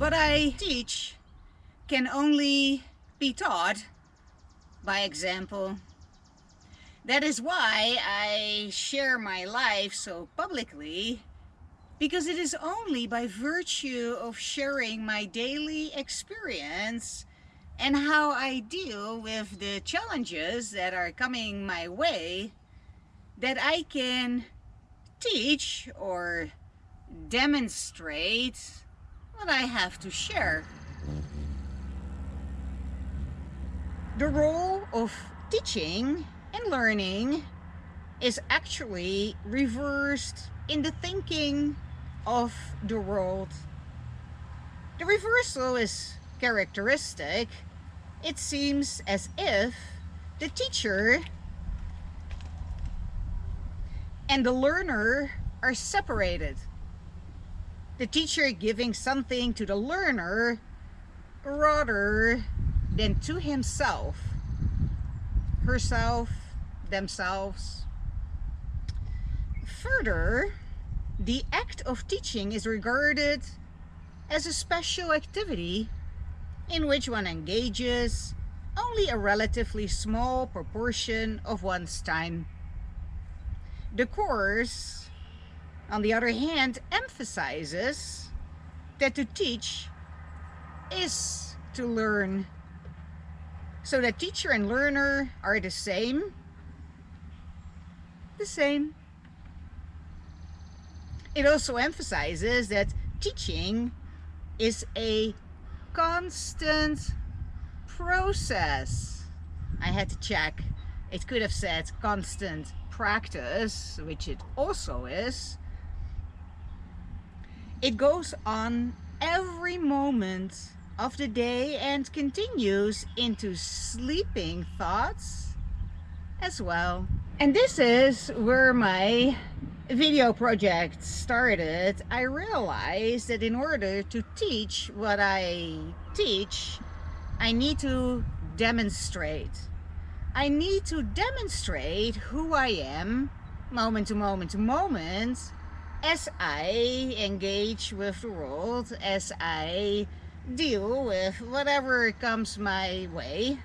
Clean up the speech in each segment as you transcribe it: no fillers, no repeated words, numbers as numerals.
What I teach can only be taught by example. That is why I share my life so publicly, because it is only by virtue of sharing my daily experience and how I deal with the challenges that are coming my way that I can teach or demonstrate what I have to share. The role of teaching and learning is actually reversed in the thinking of the world. The reversal is characteristic. It seems as if the teacher and the learner are separated. The teacher giving something to the learner rather than to himself, herself, themselves. Further, the act of teaching is regarded as a special activity in which one engages only a relatively small proportion of one's time. The course, on the other hand, emphasizes that to teach is to learn. So that teacher and learner are the same. The same. It also emphasizes that teaching is a constant process. I had to check. It could have said constant practice, which it also is. It goes on every moment of the day and continues into sleeping thoughts as well. And this is where my video project started. I realized that in order to teach what I teach, I need to demonstrate. I need to demonstrate who I am moment to moment to moment as I engage with the world, as I deal with whatever comes my way,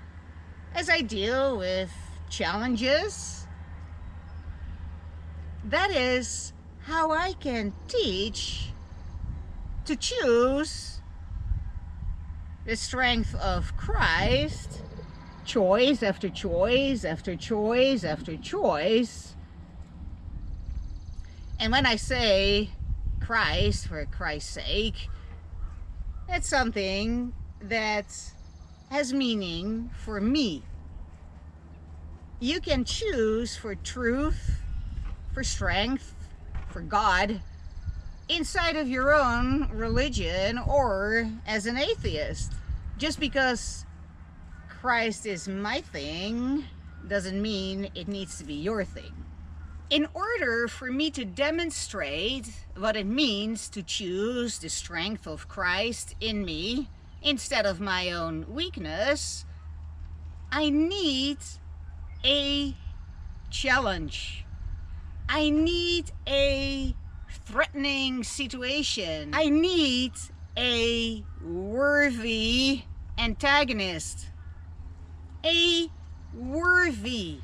as I deal with challenges. That is how I can teach to choose the strength of Christ, choice after choice after choice after choice. And when I say Christ for Christ's sake, it's something that has meaning for me. You can choose for truth, for strength, for God, inside of your own religion or as an atheist. Just because Christ is my thing doesn't mean it needs to be your thing. In order for me to demonstrate what it means to choose the strength of Christ in me instead of my own weakness, I need a challenge. I need a threatening situation. I need a worthy antagonist. A worthy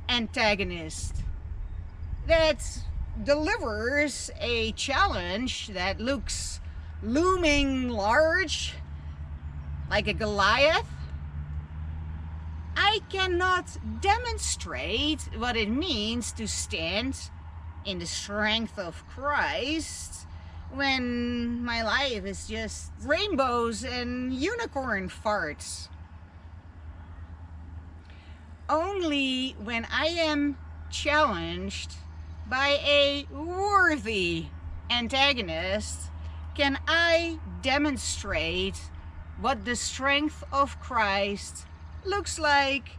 antagonist that delivers a challenge that looks looming large, like a Goliath. I cannot demonstrate what it means to stand in the strength of Christ when my life is just rainbows and unicorn farts. Only when I am challenged by a worthy antagonist can I demonstrate what the strength of Christ looks like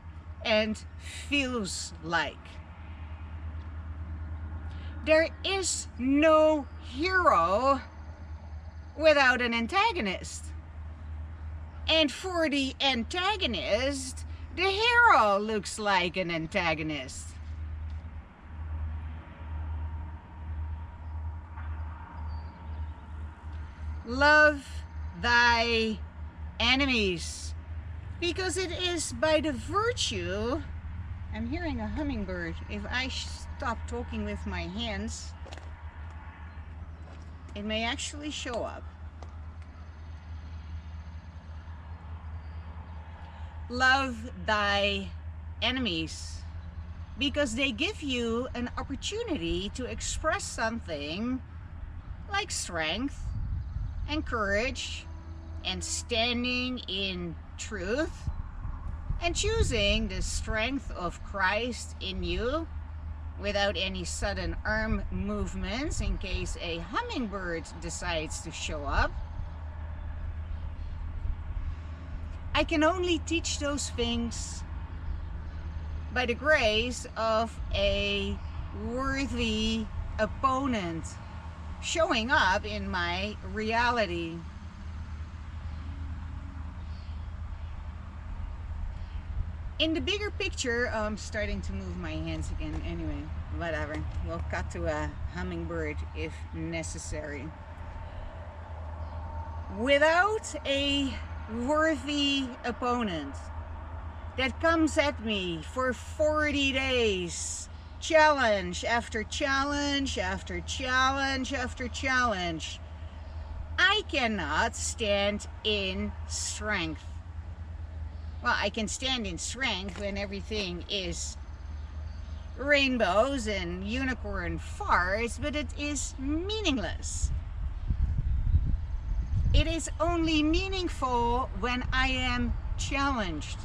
and feels like. There is no hero without an antagonist. And for the antagonist, the hero looks like an antagonist. Love thy enemies, because it is by the virtue. I'm hearing a hummingbird. If I stop talking with my hands, it may actually show up. Love thy enemies, because they give you an opportunity to express something like strength and courage and standing in truth and choosing the strength of Christ in you without any sudden arm movements in case a hummingbird decides to show up. I can only teach those things by the grace of a worthy opponent showing up in my reality. In the bigger picture, I'm starting to move my hands again. Anyway, whatever. We'll cut to a hummingbird if necessary. Without a worthy opponent that comes at me for 40 days, challenge after challenge after challenge after challenge, I cannot stand in strength. Well, I can stand in strength when everything is rainbows and unicorn farts, but it is meaningless. It is only meaningful when I am challenged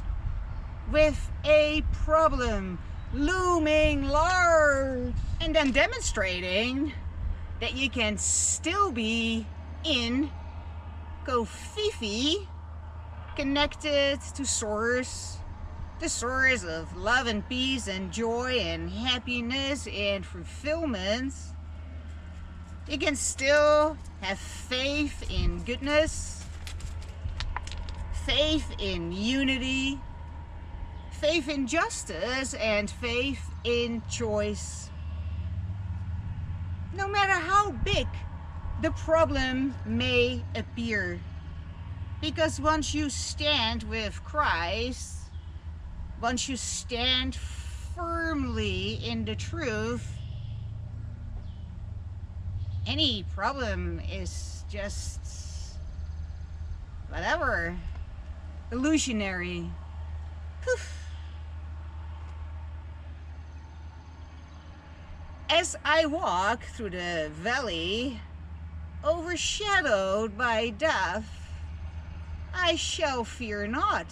with a problem looming large, and then demonstrating that you can still be in Kofifi, connected to source, the source of love and peace and joy and happiness and fulfillment. You can still have faith in goodness, faith in unity, faith in justice, and faith in choice. No matter how big the problem may appear, because once you stand with Christ, once you stand firmly in the truth, any problem is just whatever, illusionary. Poof. As I walk through the valley overshadowed by death, I shall fear not,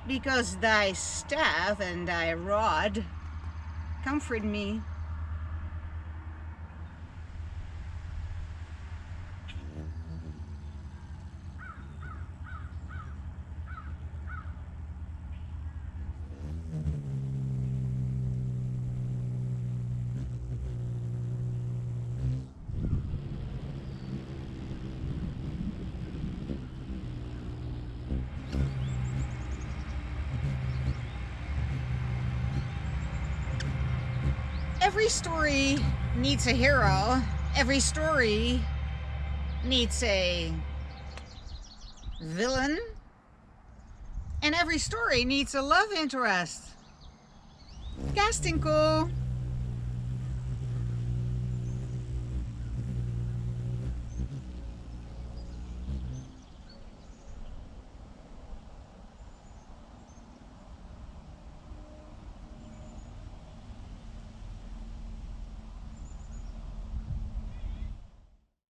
because thy staff and thy rod comfort me. Every story needs a hero. Every story needs a villain. And every story needs a love interest. Casting call.